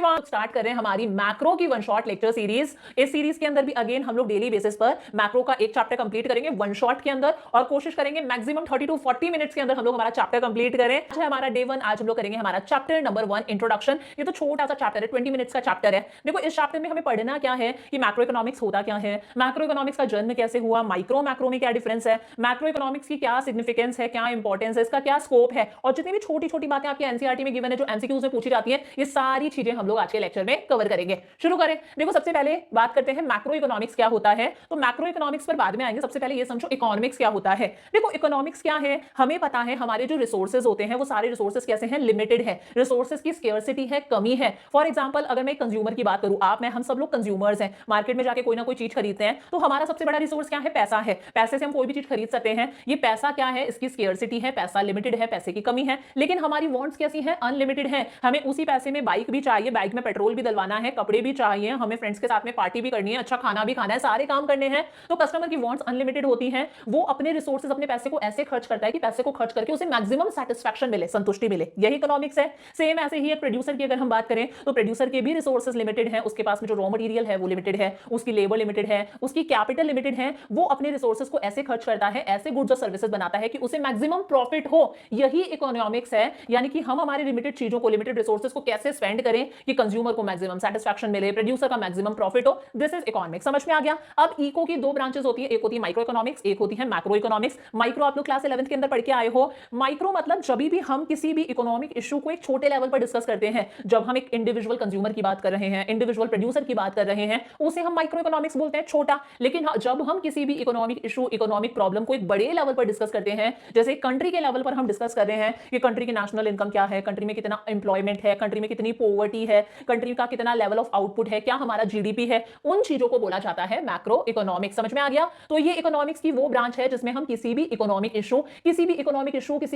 Everyone, start कर रहे हैं हमारी मैक्रो की वन शॉट लेक्चर सीरीज। इस सीरीज के अंदर भी अगेन हम लोग डेली बेसिस पर मैक्रो का एक चैप्टर कंप्लीट करेंगे वन शॉट के अंदर और कोशिश करेंगे मैक्सिमम 30 to 40 मिनट्स के अंदर हम लोग हमारा चैप्टर कंप्लीट करें। आज है हमारा डे 1। आज हम लोग करेंगे हमारा चैप्टर नंबर 1 इंट्रोडक्शन। ये तो छोटा सा चैप्टर है, 20 मिनट्स का चैप्टर है। देखो इस चैप्टर में हमें पढ़ना क्या है कि मैक्रो इकोनॉमिक्स होता क्या है, मैक्रो इकोनॉमिक्स का जन्म कैसे हुआ, माइक्रो मैक्रो में क्या डिफरेंस है, मैक्रो इकोनॉमिक्स की क्या सिग्निफिकेंस है, क्या इंपॉर्टेंस है, इसका क्या स्कोप है, और जितनी भी छोटी छोटी बातें आपके एनसीईआरटी में गिवन है, जो एमसीक्यूज में पूछी जाती है, ये सारी चीजें हम लोग आज के लेक्चर में कवर करेंगे। शुरू करें। देखो सबसे पहले बात करते हैं मैक्रो इकोनॉमिक्स क्या होता है। तो मैक्रो इकोनॉमिक्स पर बाद में आएंगे, सबसे पहले ये समझो इकोनॉमिक्स क्या होता है। देखो इकोनॉमिक्स क्या है, हमें पता है हमारे जो रिसोर्सेज होते हैं वो सारे रिसोर्सेज कैसे हैं, लिमिटेड है, रिसोर्सेज की स्केर्सिटी है, कमी है। फॉर एग्जांपल अगर मैं कंज्यूमर की बात करूं, आप मैं हम सब लोग कंज्यूमर्स हैं, मार्केट में जाके कोई ना कोई चीज खरीदते हैं, तो हमारा सबसे बड़ा रिसोर्स क्या है, पैसा है। पैसे से हम कोई भी चीज खरीद सकते हैं। ये पैसा क्या है, इसकी स्केर्सिटी है, पैसा लिमिटेड है, पैसे की कमी है। लेकिन हमारी वांट्स कैसी है, अनलिमिटेड है। हमें उसी पैसे में बाइक भी चाहिए, बाइक में पेट्रोल भी डलवाना है, कपड़े भी चाहिए, हमें फ्रेंड्स के साथ में पार्टी भी करनी है, अच्छा खाना भी खाना है, सारे काम करने हैं। तो कस्टमर की वांट्स अनलिमिटेड होती हैं। वो अपने रिसोर्सेज, अपने पैसे को ऐसे खर्च करता है कि पैसे को खर्च करके उसे मैक्सिमम सेटिस्फैक्शन मिले, संतुष्टि मिले। यही इकोनॉमिक्स है। सेम ऐसे ही एक प्रोड्यूसर की अगर हम बात करें तो प्रोड्यूसर के भी रिसोर्सेज लिमिटेड है, उसके पास में जो रॉ मटेरियल है वो लिमिटेड है, उसकी लेबर लिमिटेड है, उसकी कैपिटल लिमिटेड है। वो अपने रिसोर्सेज को ऐसे खर्च करता है, ऐसे गुड्स और सर्विसेज बनाता है कि उसे मैक्सिमम प्रॉफिट हो। यही इकोनॉमिक्स है। यानी कि हम हमारी लिमिटेड चीजों को, लिमिटेड रिसोर्सेज को कैसे स्पेंड करें कि कंज्यूमर को मैक्सिमम सेटिस्फैक्शन मिले, प्रोड्यूसर का मैक्सिमम प्रॉफिट हो। This is economics. समझ में आ गया। अब इको की दो ब्रांचेस होती है, एक होती है माइक्रो इकोनॉमिक्स, एक होती है मैक्रो इकोनॉमिक्स। माइक्रो आप लोग क्लास 11th के अंदर पढ़ के आए हो। माइक्रो मतलब जब भी हम किसी भी इकोनॉमिक इशू को एक छोटे लेवल पर डिस्कस करते हैं, जब हम एक इंडिविजुअल कंज्यूमर की बात कर रहे हैं, इंडिविजुअल प्रोड्यूसर की बात कर रहे हैं, उसे हम माइक्रो इकोनॉमिक्स बोलते हैं, छोटा। लेकिन जब हम किसी भी इकोनॉमिक इशू, इकोनॉमिक प्रॉब्लम को एक बड़े लेवल पर डिस्कस करते हैं, जैसे कंट्री के लेवल पर हम डिस्कस कर रहे हैं कि कंट्री की नेशनल इनकम क्या है, कंट्री में कितना एम्प्लॉयमेंट है, कंट्री में कितनी पॉवर्टी है, कंट्री का कितना लेवल ऑफ आउटपुट है, क्या हमारा जीडीपी है, उन चीजों को बोला जाता है मैक्रो इकोनॉमिक्स। समझ में आ गया। तो ये इकोनॉमिक्स की वो ब्रांच है जिसमें हम किसी भी इकोनॉमिक इशू, किसी भी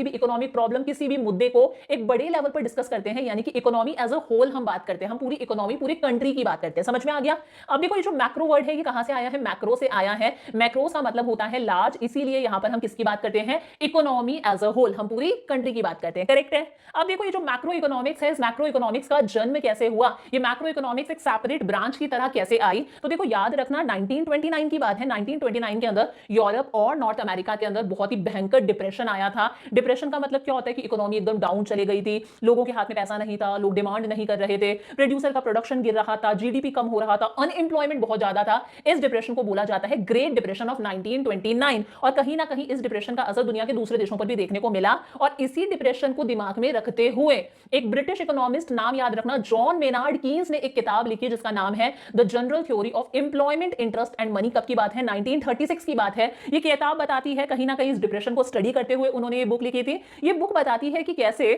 इकोनॉमिक प्रॉब्लम, किसी भी मुद्दे को एक बड़े लेवल पर डिस्कस करते हैं। यानी कि इकोनॉमी एज अ होल हम बात करते हैं, हम पूरी इकोनॉमी, पूरी कंट्री की बात करते हैं। समझ में आ गया। अब देखो ये जो मैक्रो वर्ड है ये कहां से आया है, मैक्रो से आया है। मैक्रो का मतलब होता है लार्ज, इसीलिए यहां पर हम किसकी बात करते हैं, इकोनॉमी एज अ होल, हम पूरी कंट्री की बात करते हैं। करेक्ट है। अब देखो ये जो मैक्रो इकोनॉमिक्स है, इस मैक्रो इकोनॉमिक्स का जन्म कैसे हुआ, ये मैक्रो इकोनॉमिक्स एक सेपरेट ब्रांच की तरह कैसे आई। तो देखो याद रखना 1929 की बात है। 1929 के अंदर यूरोप और नॉर्थ अमेरिका के अंदर बहुत ही भयंकर डिप्रेशन आया था। डिप्रेशन का मतलब क्या होता है कि इकोनॉमी एकदम डाउन चली गई थी, लोगों के हाथ में पैसा नहीं था, लोग डिमांड नहीं कर रहे थे, प्रोड्यूसर का प्रोडक्शन गिर रहा था, जीडीपी कम हो रहा था, अनएम्प्लॉयमेंट बहुत ज्यादा था। इस डिप्रेशन को बोला जाता है ग्रेट डिप्रेशन ऑफ 1929। और कहीं ना कहीं इस डिप्रेशन का असर दुनिया के दूसरे देशों पर भी देखने को मिला। और इसी डिप्रेशन को दिमाग में रखते हुए एक ब्रिटिश इकोनॉमिस्ट, नाम याद रखना, जॉन मेनार्ड कीन्स ने एक किताब लिखी जिसका नाम है the general theory of employment, interest and money. कब की बात है, 1936 की बात है। ये किताब बताती है कहीं ना कहीं इस डिप्रेशन को स्टडी करते हुए उन्होंने ये बुक लिखी थी। ये बुक बताती है कि कैसे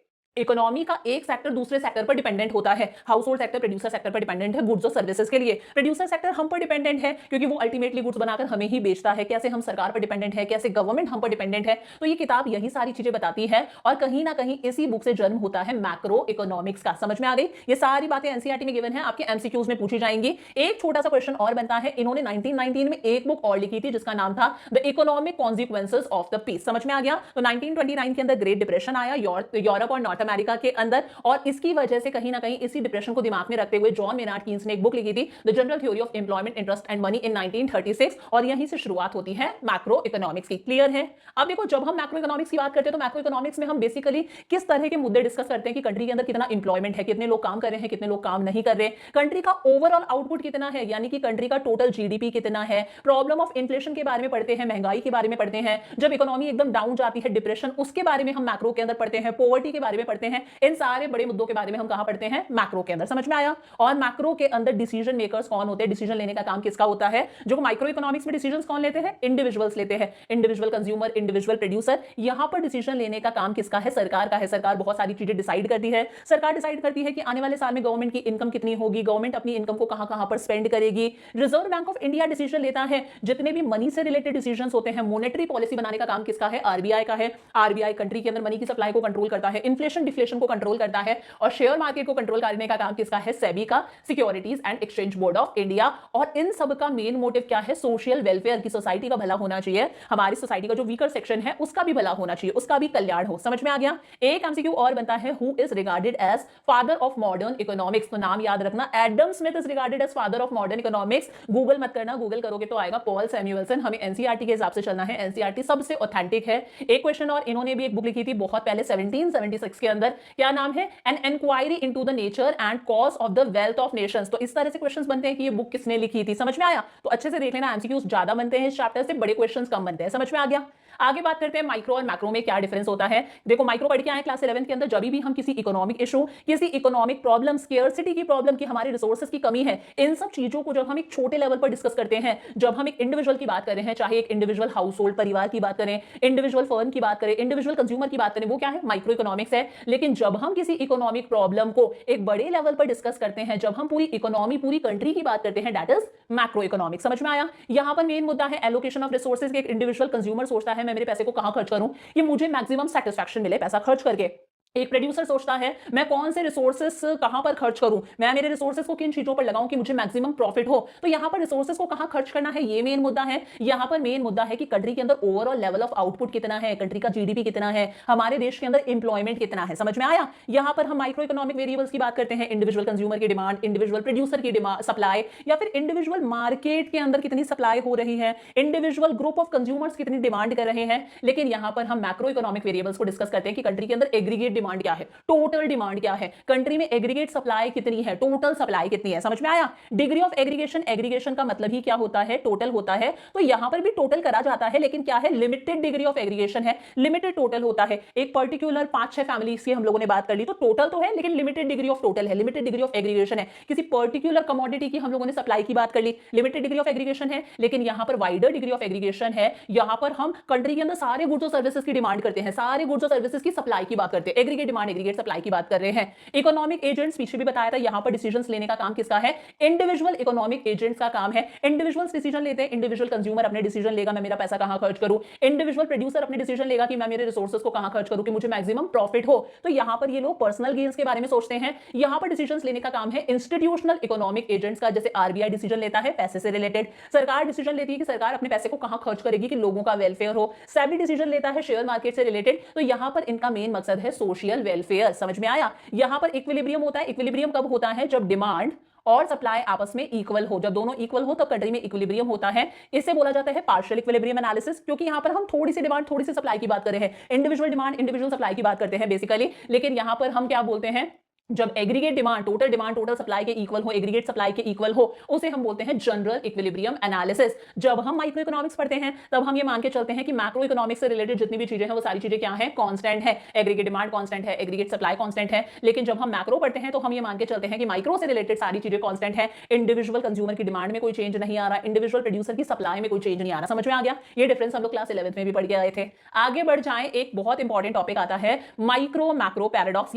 इकोनॉमी का एक सेक्टर दूसरे सेक्टर पर डिपेंडेंट होता है। House hold sector producer sector पर डिपेंडेंट है गुड्स और सर्विसेज के लिए। प्रोड्यूसर सेक्टर हम पर डिपेंडेंट है क्योंकि वो अल्टीमेटली गुड्स बनाकर हमें ही बेचता है। कैसे हम सरकार पर डिपेंडेंट है, कैसे गवर्नमेंट हम पर डिपेंडेंट है। तो ये किताब यही सारी चीजें बताती है और कहीं ना कहीं इसी बुक से जन्म होता है मैक्रो इकोनॉमिक्स का। समझ में आ गई। ये सारी बातें एनसीईआरटी में गिवन है, आपके एमसीक्यूज में पूछी जाएंगी। एक छोटा सा क्वेश्चन और बनता है, इन्होंने 1919 में एक बुक और लिखी थी जिसका नाम था the economic consequences of the peace. समझ में आ गया। तो 1929 के अंदर ग्रेट डिप्रेशन आया यूरोप और नॉर्थ अमेरिका के अंदर, और इसकी वजह से कहीं ना कहीं इसी डिप्रेशन को दिमाग में रखते हुए जॉन मेनार्ड कीन्स ने एक बुक लिखी थी the general theory of employment, interest and money in 1936। और यहीं से शुरुआत होती है मैक्रो इकोनॉमिक्स की। क्लियर है। अब देखो जब हम मैक्रो इकोनॉमिक्स की बात करते हैं तो मैक्रो इकोनॉमिक्स में हम बेसिकली किस तरह के मुद्दे डिस्कस करते हैं कि कंट्री के अंदर कितना इंप्लॉयमेंट है, कितने लोग काम कर रहे हैं, कितने लोग काम नहीं कर रहे, कंट्री का ओवरऑल आउटपुट कितना है, यानी कि कंट्री का टोटल जीडीपी कितना है, प्रॉब्लम ऑफ इन्फ्लेशन के बारे में पढ़ते हैं, महंगाई के बारे में पढ़ते हैं, जब इकोनॉमी एकदम डाउन जाती है, डिप्रेशन, उसके बारे में हम मैक्रो के अंदर पढ़ते हैं, पॉवर्टी के बारे में पढ़ते हैं। इन सारे बड़े मुद्दों के बारे में हम कहां पढ़ते हैं, मैक्रो के अंदर। समझ में आया। और मैक्रो के अंदर डिसीजन मेकर्स कौन होते हैं, डिसीजन लेने का काम किसका होता है, जो माइक्रो इकोनॉमिक्स में डिसीजंस कौन लेते हैं, इंडिविजुअल्स लेते हैं, इंडिविजुअल कंज्यूमर, इंडिविजुअल प्रोड्यूसर। यहां पर डिसीजन लेने का काम किसका है, सरकार का है। सरकार बहुत सारी चीजें डिसाइड करती है। सरकार डिसाइड करती है कि आने वाले साल में गवर्नमेंट की इनकम कितनी होगी, गवर्नमेंट अपनी इनकम को कहां पर स्पेंड करेगी। Reserve bank of India decision लेता है। जितने भी मनी से रिलेटेड डिसीजंस होते हैं, मॉनेटरी पॉलिसी बनाने का काम किसका है, आरबीआई का है। आरबीआई कंट्री के अंदर मनी की सप्लाई को कंट्रोल करता है, इन्फ्लेशन इन्फ्लेशन डिफ्लेशन को कंट्रोल करता है, और शेयर मार्केट को कंट्रोल करने का काम किसका है? सेबी का, securities and exchange board of India. और इन सब का मेन मोटिव क्या है? सोशल वेलफेयर की, सोसाइटी का भला होना चाहिए, हमारी सोसाइटी का जो वीकर सेक्शन है उसका भी भला होना चाहिए, उसका भी कल्याण हो। समझ में आ गया? एक एमसीक्यू और बनता है, who is regarded as father of modern economics. तो नाम याद रखना, Adam Smith is regarded as father of modern economics. Google मत करना, गूगल करोगे तो आएगा पॉल सैमुअल्सन। हमें एनसीईआरटी के हिसाब से चलना है, एनसीईआरटी सबसे ऑथेंटिक है। एक क्वेश्चन और, इन्होंने भी एक बुक लिखी थी बहुत पहले 1776 के अंदर, क्या नाम है? An inquiry into the nature and cause of the wealth of nations. तो इस तरह से क्वेश्चंस बनते हैं कि ये बुक किसने लिखी थी। समझ में आया? तो अच्छे से देख लेना, एमसीक्यूज ज्यादा बनते हैं इस चैप्टर से, बड़े क्वेश्चंस कम बनते हैं। समझ में आ गया? आगे बात करते हैं माइक्रो और मैक्रो में क्या डिफरेंस होता है। देखो, माइक्रो पढ़ के आए क्लास 11 के अंदर, जब भी हम किसी इकोनॉमिक इशू, किसी इकोनॉमिक प्रॉब्लम, स्केर्सिटी की प्रॉब्लम की, हमारे रिसोर्सेज की कमी है, इन सब चीजों को जब हम एक छोटे लेवल पर डिस्कस करते हैं, जब हम एक इंडिविजुअल की बात कर रहे हैं, चाहे एक इंडिविजुअल हाउस होल्ड परिवार की बात करें, इंडिविजुअल फर्म की बात करें, इंडिविजुअल कंज्यूमर की बात करें, वो क्या है? माइक्रो इकोनॉमिक्स है। लेकिन जब हम किसी इकोनॉमिक प्रॉब्लम को एक बड़े लेवल पर डिस्कस करते हैं, जब हम पूरी इकोनॉमी, पूरी कंट्री की बात करते हैं, दैट इज मैक्रो इकोनॉमिक्स। समझ में आया? यहां पर मेन मुद्दा है एलोकेशन ऑफ रिसोर्सेज। एक इंडिविजुअल कंज्यूमर सोचता है, मैं मेरे पैसे को कहां खर्च करूं कि मुझे मैक्सिमम सेटिस्फैक्शन मिले पैसा खर्च करके। एक प्रोड्यूसर सोचता है, मैं कौन से रिसोर्सेस कहां पर खर्च करूं, मैं मेरे रिसोर्सेस को किन चीजों पर लगाऊं कि मुझे मैक्सिमम प्रॉफिट हो। तो यहां पर रिसोर्सेस को कहां खर्च करना है, ये मेन मुद्दा है। यहां पर मेन मुद्दा है कि कंट्री के अंदर ओवरऑल लेवल ऑफ आउटपुट कितना है, कंट्री का जीडीपी कितना है, हमारे देश के अंदर एम्प्लॉयमेंट कितना है। समझ में आया? यहां पर हम माइक्रो इकोनॉमिक वेरिएबल्स की बात करते हैं, इंडिविजुअल कंज्यूमर की डिमांड, इंडिविजुअल प्रोड्यूसर की डिमांड, सप्लाई, या फिर इंडिविजुअल मार्केट के अंदर कितनी सप्लाई हो रही है, इंडिविजुअल ग्रुप ऑफ कंज्यूमर्स कितनी डिमांड कर रहे हैं। लेकिन यहां पर हम मैक्रो इकोनॉमिक वेरिएबल्स को डिस्कस करते हैं कि कंट्री के अंदर एग्रीगेट डिमांड क्या है, टोटल डिमांड क्या है, कंट्री में एग्रीगेट सप्लाई कितनी है, टोटल सप्लाई कितनी है। समझ में आया? डिग्री ऑफ एग्रीगेशन, एग्रीगेशन का मतलब ही क्या होता है? टोटल होता है। तो यहां पर भी टोटल करा जाता है, लेकिन क्या है? लिमिटेड डिग्री ऑफ एग्रीगेशन है, लिमिटेड टोटल होता है। एक पर्टिकुलर 5-6 फैमिलीज की हम लोगों ने बात कर ली, तो टोटल तो है लेकिन लिमिटेड डिग्री ऑफ टोटल है, लिमिटेड डिग्री ऑफ एग्रीगेशन है। किसी पर्टिकुलर कमोडिटी की हम लोगों ने सप्लाई की बात कर ली, लिमिटेड डिग्री ऑफ एग्रीगेशन है। लेकिन यहां पर वाइडर डिग्री ऑफ एग्रीगेशन है, यहां पर हम कंट्री के अंदर सारे गुड्स और सर्विसेज की डिमांड करते हैं, सारे गुड्स और सर्विसेज की सप्लाई की बात करते हैं, एग्रीगेट डिमांड, एग्रीगेट सप्लाई की बात कर रहे हैं। इकोनॉमिक एजेंट्स पीछे भी बताया था, यहां पर डिसीजंस लेने का काम किसका है? इंडिविजुअल इकोनॉमिक एजेंट्स का काम है। इंडिविजुअल्स डिसीजन लेते हैं, इंडिविजुअल कंज्यूमर अपने डिसीजन लेगा, मैं मेरा पैसा कहां खर्च करूं, इंडिविजुअल प्रोड्यूसर अपने डिसीजन लेगा कि मैं मेरे रिसोर्सेज को कहां खर्च करूं कि मुझे मैक्सिमम प्रॉफिट हो। तो यहां पर ये लोग पर्सनल गेन्स के बारे में सोचते हैं। यहां पर डिसीजंस लेने का काम है इंस्टीट्यूशनल इकोनॉमिक एजेंट्स का, जैसे आरबीआई डिसीजन लेता है पैसे से रिलेटेड, सरकार डिसीजन लेती है कि सरकार अपने पैसे को कहां खर्च करेगी कि लोगों का वेलफेयर हो, सेबी डिसीजन लेता है शेयर मार्केट से रिलेटेड। तो यहां पर इनका मेन मकसद है सोशल वेलफेयर। समझ में आया? यहां पर इक्विलिब्रियम होता है। इक्विलिब्रियम कब होता है? जब डिमांड और सप्लाई आपस में इक्वल हो, जब दोनों इक्वल हो तब कंट्री में इक्विलिब्रियम होता है। इसे बोला जाता है पार्शियल इक्विलिब्रियम एनालिसिस, क्योंकि यहां पर हम थोड़ी सी डिमांड थोड़ी सी सप्लाई की बात कर रहे हैं, इंडिविजुअल डिमांड इंडिविजुअल सप्लाई की बात करते हैं बेसिकली। लेकिन यहां पर हम क्या बोलते हैं? जब एग्रीगेट डिमांड टोटल सप्लाई के इक्वल हो, एग्रीगेट सप्लाई के इक्वल हो, उसे हम बोलते हैं जनरल इक्विलिब्रियम एनालिसिस। जब हम माइक्रो इकोनॉमिक्स पढ़ते हैं तब हम ये मान के चलते हैं कि मैक्रो इकोनॉमिक्स से रिलेटेड जितनी भी चीजें हैं वो सारी चीजें क्या है? कांस्टेंट है, एग्रीगेट डिमांड कांस्टेंट है, एग्रीगेट सप्लाई कांस्टेंट है। लेकिन जब हम मैक्रो पढ़ते हैं तो हम ये मान के चलते हैं कि माइक्रो से रिलेटेड सारी चीजें कांस्टेंट है, इंडिविजुअल कंज्यूमर की डिमांड में कोई चेंज नहीं आ रहा, इंडिविजुअल प्रोड्यूसर की सप्लाई में कोई चेंज नहीं आ रहा। समझ में आ गया? ये डिफरेंस हम लोग क्लास 11th में भी पढ़ के आए थे। आगे बढ़ जाएं, एक बहुत इंपॉर्टेंट टॉपिक आता है माइक्रो मैक्रो पैराडॉक्स।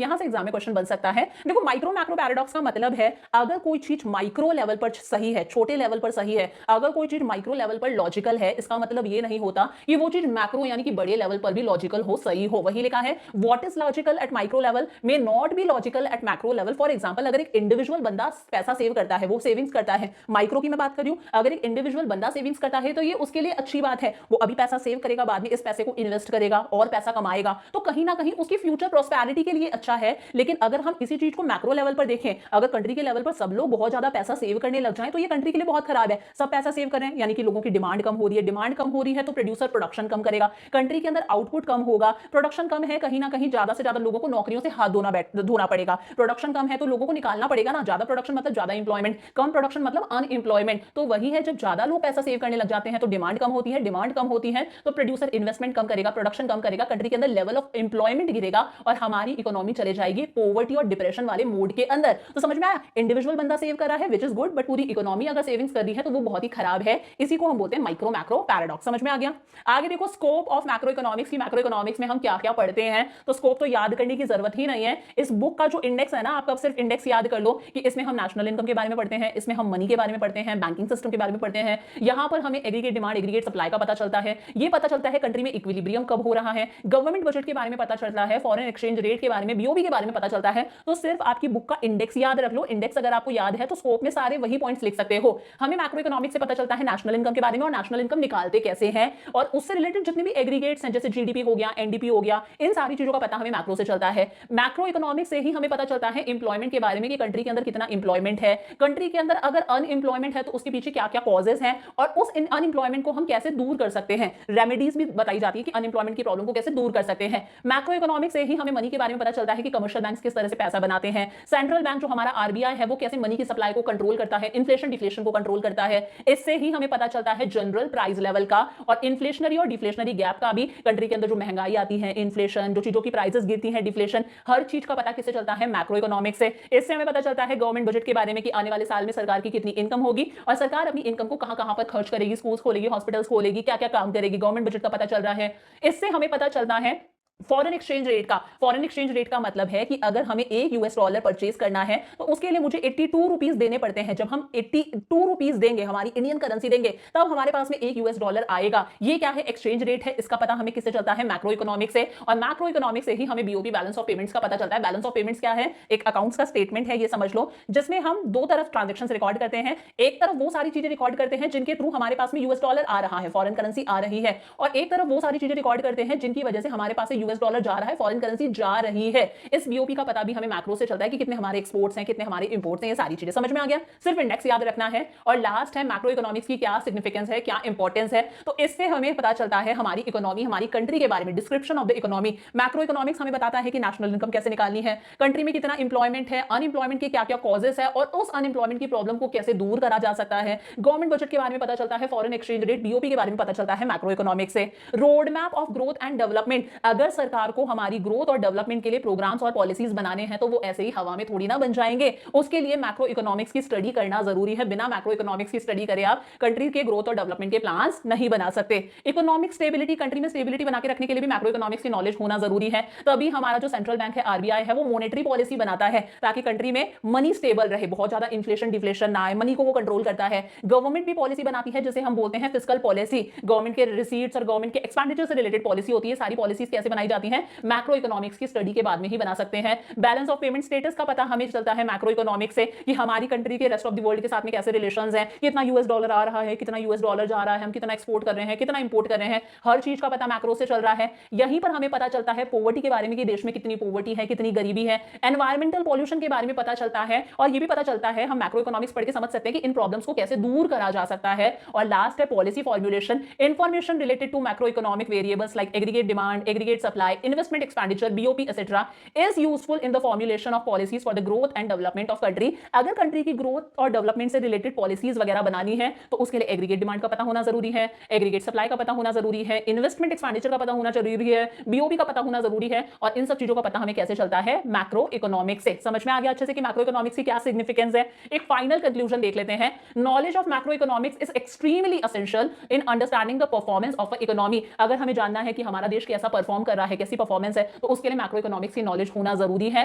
यहां से एग्जाम में क्वेश्चन बन सकता है। देखो, माइक्रो मैक्रो पैराडॉक्स का मतलब है अगर कोई चीज माइक्रो लेवल पर सही है, छोटे लेवल पर सही है, अगर कोई चीज माइक्रो लेवल पर लॉजिकल है, इसका मतलब ये नहीं होता कि वो चीज मैक्रो यानी कि बड़े लेवल पर भी लॉजिकल हो, सही हो। वही लिखा है, what is logical at micro level may not be logical at macro level. For example, अगर एक इंडिविजुअल बंदा पैसा सेव करता है, वो सेविंग्स करता है, माइक्रो की मैं बात कर रही हूं, अगर एक इंडिविजुअल बंदा सेविंग्स करता है तो ये उसके लिए अच्छी बात है। वो अभी पैसा सेव करेगा, बाद में इस पैसे को इन्वेस्ट करेगा और पैसा कमाएगा, तो कहीं ना कहीं उसकी फ्यूचर प्रॉस्पेरिटी के लिए अच्छा है। लेकिन अगर हम इसी चीज को मैक्रो लेवल पर देखें, अगर कंट्री के लेवल पर सब लोग बहुत ज्यादा पैसा सेव करने लग जाएं तो ये कंट्री के लिए बहुत खराब है। सब पैसा सेव कर रहे हैं यानी कि लोगों की डिमांड कम हो रही है, डिमांड कम हो रही है तो प्रोड्यूसर प्रोडक्शन कम करेगा, कंट्री के अंदर आउटपुट कम होगा, प्रोडक्शन कम है, कहीं ना कहीं ज्यादा से ज्यादा लोगों को नौकरियों से हाथ धोना पड़ेगा, प्रोडक्शन कम है तो लोगों को निकालना पड़ेगा ना, ज्यादा प्रोडक्शन मतलब ज्यादा इंप्लॉयमेंट, कम प्रोडक्शन मतलब अनएम्प्लॉयमेंट। तो वही है, जब ज्यादा लोग पैसा सेव करने लग जाते हैं तो डिमांड कम होती है, डिमांड कम होती है तो प्रोड्यूसर इन्वेस्टमेंट कम करेगा, प्रोडक्शन कम करेगा, कंट्री के अंदर लेवल ऑफ एम्प्लॉयमेंट गिरेगा और हमारी इकोनॉमी चले जाएगी पॉवर्टी और डिप्रेशन वाले मूड के अंदर। तो समझ में आया, इंडिविजुअल बंदा सेव कर रहा है विच इज गुड, बट पूरी इकोनॉमी अगर सेविंग्स कर रही है तो वो बहुत ही खराब है। इसी को हम बोलते हैं माइक्रो मैक्रो पैराडॉक्स। समझ में आ गया। आगे देखो स्कोप ऑफ मैक्रो इकोनॉमिक्स की, मैक्रो इकोनॉमिक्स में हम क्या क्या पढ़ते हैं, तो स्कोप तो याद करने की जरूरत ही नहीं है। इस बुक का जो इंडेक्स है ना, आपका सिर्फ इंडेक्स याद कर लो कि इसमें हम नेशनल इनकम के बारे में पढ़ते हैं, इसमें हम मनी के बारे में पढ़ते हैं, बैंकिंग सिस्टम के बारे में पढ़ते हैं। यहां पर हमें एग्रीगेट डिमांड एग्रीगेट सप्लाई का पता चलता है, ये पता चलता है कंट्री में इक्विलिब्रियम कब हो रहा है, गवर्नमेंट बजट के बारे में पता चलता है, फॉरेन एक्सचेंज रेट के बारे में, बीओबी के बारे में पता चलता है। तो सिर्फ आपकी बुक का इंडेक्स याद रख लो। इंडेक्स अगर आपको याद है तो स्कोप में सारे वही पॉइंट्स लिख सकते हो। हमें मैक्रो इकोनॉमिक्स से पता चलता है नेशनल इनकम के बारे में और नेशनल इनकम निकालते कैसे हैं, और उससे रिलेटेड जितने भी एग्रीगेट्स हैं जैसे जीडीपी हो गया, एनडीपी हो गया, इन सारी चीजों का पता हमें मैक्रो से चलता है। मैक्रो इकोनॉमिक्स से ही हमें पता चलता है इंप्लॉयमेंट के बारे में कि कंट्री के अंदर कितना इंप्लॉयमेंट है, कंट्री के अंदर अगर अनएम्प्लॉयमेंट है तो उसके पीछे क्या क्या कॉजेस हैं और उस अनएम्प्लॉयमेंट को हम कैसे दूर कर सकते हैं। रेमेडीज भी बताई जाती है कि अनएम्प्लॉयमेंट की प्रॉब्लम को कैसे दूर कर सकते हैं। मैक्रो इकोनॉमिक्स से ही हमें मनी के बारे में पता चलता है कि कमर्शियल बैंक्स किस तरह से पैसा बनाते हैं, सेंट्रल बैंक जो हमारा आरबीआई है वो कैसे मनी की सप्लाई को कंट्रोल करता है, इन्फ्लेशन डिफ्लेशन को कंट्रोल करता है। इससे ही हमें पता चलता है जनरल प्राइस लेवल का और इन्फ्लेशनरी और डिफ्लेशनरी गैप का भी, कंट्री के अंदर जो महंगाई आती है, इन्फ्लेशन, जो चीजों की प्राइसेस गिरती हैं, डिफ्लेशन, हर चीज का पता किससे चलता है, मैक्रो इकोनॉमिक्स से। इससे हमें पता चलता है गवर्नमेंट बजट के बारे में कि आने वाले साल में सरकार की कितनी इनकम होगी और सरकार अपनी इनकम को कहां कहां पर खर्च करेगी, स्कूल्स खोलेगी, हॉस्पिटल्स खोलेगी, क्या क्या काम करेगी, गवर्नमेंट बजट का पता चल रहा है। इससे हमें पता चलता है फॉरेन एक्सचेंज रेट का। फॉरेन एक्सचेंज रेट का मतलब है कि अगर हमें एक यूएस डॉलर परचेज करना है तो उसके लिए मुझे 82 रुपीस देने पड़ते हैं। जब हम 82 रुपीस देंगे, हमारी इंडियन करेंसी देंगे, तब हमारे पास में एक यूएस डॉलर आएगा। ये क्या है, एक्सचेंज रेट है। इसका पता हमें किससे चलता है, मैक्रो इकोनॉमिक्स से। और मैक्रो इकोनॉमिक्स से ही हमें बीओपी बैलेंस ऑफ पेमेंट्स का पता चलता है। बैलेंस ऑफ पेमेंट्स क्या है, एक अकाउंट्स का स्टेटमेंट है, ये समझ लो, जिसमें हम दो तरफ ट्रांजेक्शन रिकॉर्ड करते हैं। एक तरफ वो सारी चीजें रिकॉर्ड करते हैं जिनके थ्रू हमारे पास में यूएस डॉलर आ रहा है, फॉरेन करेंसी आ रही है, और एक तरफ वो सारी चीजें रिकॉर्ड करते हैं जिनकी वजह से हमारे पास यूएस डॉलर जा रहा है, फॉरेन करेंसी जा रही है। इस बीओपी का पता भी हमें मैक्रो से चलता है कि कितने हमारे एक्सपोर्ट्स हैं, कितने हमारे इंपोर्ट्स हैं। ये सारी चीजें समझ में आ गया। सिर्फ इंडेक्स याद रखना है। और लास्ट है मैक्रो इकोनॉमिक्स की क्या सिग्निफिकेंस है, क्या इंपॉर्टेंस है। तो इससे हमें पता चलता है हमारी इकोनॉमी, हमारी कंट्री के बारे में, description of the economy. Macro economics हमें बताता है कि नेशनल इनकम कैसे निकालनी है, कंट्री में कितना इंप्लॉयमेंट है, अनएम्प्लॉयमेंट के क्या क्या कॉजेस है और उस अनएम्प्लॉयमेंट की प्रॉब्लम को कैसे दूर करा जा सकता है। गवर्नमेंट बजट के बारे में पता चलता है, फॉरेन एक्सचेंज रेट, बीओपी के बारे में पता चलता है मैक्रो इकोनॉमिक्स से। Road map of growth and development, अगर सरकार को हमारी ग्रोथ और डेवलपमेंट के लिए प्रोग्राम्स और पॉलिसीज बनाने हैं तो वो ऐसे ही हवा में थोड़ी ना बन जाएंगे। उसके लिए मैक्रो इकोनॉमिक्स की स्टडी करना जरूरी है। बिना मैक्रो इकोनॉमिक्स की स्टडी करे आप कंट्री के ग्रोथ और डेवलपमेंट के प्लान्स नहीं बना सकते। इकोनॉमिक स्टेबिलिटी, कंट्री में स्टेबिलिटी बना के रखने के लिए भी मैक्रो इकोनॉमिक्स की नॉलेज होना जरूरी है। तभी हमारा जो सेंट्रल बैंक है, आरबीआई है, वो मॉनेटरी पॉलिसी बनाता है ताकि कंट्री में मनी स्टेबल रहे, बहुत ज्यादा इन्फ्लेशन डिफ्लेशन ना आए, मनी को वो कंट्रोल करता है। गवर्नमेंट भी पॉलिसी बनाती है जिसे हम बोलते हैं फिस्कल पॉलिसी। गवर्नमेंट के रिसीट्स और गवर्नमेंट के एक्सपेंडिचर से रिलेटेड पॉलिसी होती है। सारी पॉलिसीज कैसे बनाई जाती हैं, मैक्रो इकोनॉमिक्स की स्टडी के बाद में ही बना सकते हैं। बैलेंस ऑफ पेमेंट स्टेटस का पता हमें चलता है मैक्रो इकोनॉमिक्स से कि हमारी कंट्री के रेस्ट ऑफ द वर्ल्ड के साथ में कैसे रिलेशंस हैं, कितना यूएस डॉलर आ रहा है, कितना यूएस डॉलर जा रहा है, हम कितना एक्सपोर्ट कर रहे हैं, कितना इंपोर्ट कर रहे हैं, हर चीज का पता मैक्रो से चल रहा है। यहीं पर हमें पता चलता है पॉवर्टी के बारे में कि देश में कितनी पॉवर्टी है, कितनी गरीबी है। एनवायरमेंटल पॉल्यूशन के बारे में पता चलता है और ये भी पता चलता है, हम मैक्रो इकोनॉमिक्स पढ़ के समझ सकते हैं कि इन प्रॉब्लम्स को कैसे दूर करा जा सकता है। और लास्ट है policy formulation, information related to macro economic variables like aggregate demand, aggregate supply, investment expenditure, BOP etcetera is useful in the formulation of policies for the growth and development of country. अगर country की growth और development से related policies वगैरह बनानी है तो उसके लिए एग्रीगेट डिमांड का पता होना जरूरी है, एग्रीगेट सप्लाई का पता होना जरूरी है, इन्वेस्टमेंट एक्सपेंडिचर का पता होना जरूरी है, बीओपी का पता होना जरूरी है। और इन सब चीजों का पता हमें कैसे चलता है, मैक्रो इकोनॉमिक्स से। समझ में आ गया अच्छे से कि मैक्रो इकोनॉमिक्स की क्या सिग्निफिकेंस है। एक फाइनल कंक्लूजन देख लेते हैं। Knowledge of macro economics is extremely essential in understanding the performance of a economy. अगर हमें जानना है कि हमारा देश कैसा परफॉर्म कर रहा है, कैसी परफॉर्मेंस है, तो उसके लिए मैक्रो इकोनॉमिक्स की नॉलेज होना जरूरी है।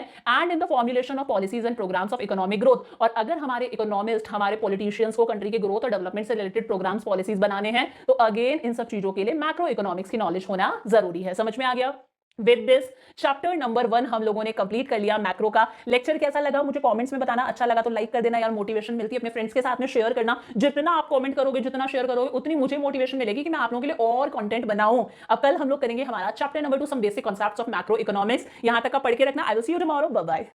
And in the formulation of policies and programmes of economic growth. और अगर हमारे इकोनॉमिस्ट, हमारे पॉलिटिशियंस को कंट्री के ग्रोथ और डेवलपमेंट से रिलेटेड प्रोग्राम्स पॉलिसीज बनाने हैं तो अगेन इन सब चीजों के लिए मैक्रो इकोनॉमिक्स की नॉलेज होना जरूरी है। समझ में आ गया। विद दिस चैप्टर नंबर 1 हम लोगों ने कंप्लीट कर लिया मैक्रो का। लेक्चर कैसा लगा मुझे कमेंट्स में बताना। अच्छा लगा तो लाइक कर देना यार, मोटिवेशन मिलती है। अपने फ्रेंड्स के साथ में शेयर करना। जितना आप कमेंट करोगे, जितना शेयर करोगे, उतनी मुझे मोटिवेशन मिलेगी कि मैं आप लोगों के लिए और कंटेंट बनाऊं। अब कल हम लोग करेंगे हमारा chapter number 2 some basic concepts of macro economics. यहां तक का पढ़ के रखना। I will see you tomorrow. Bye bye.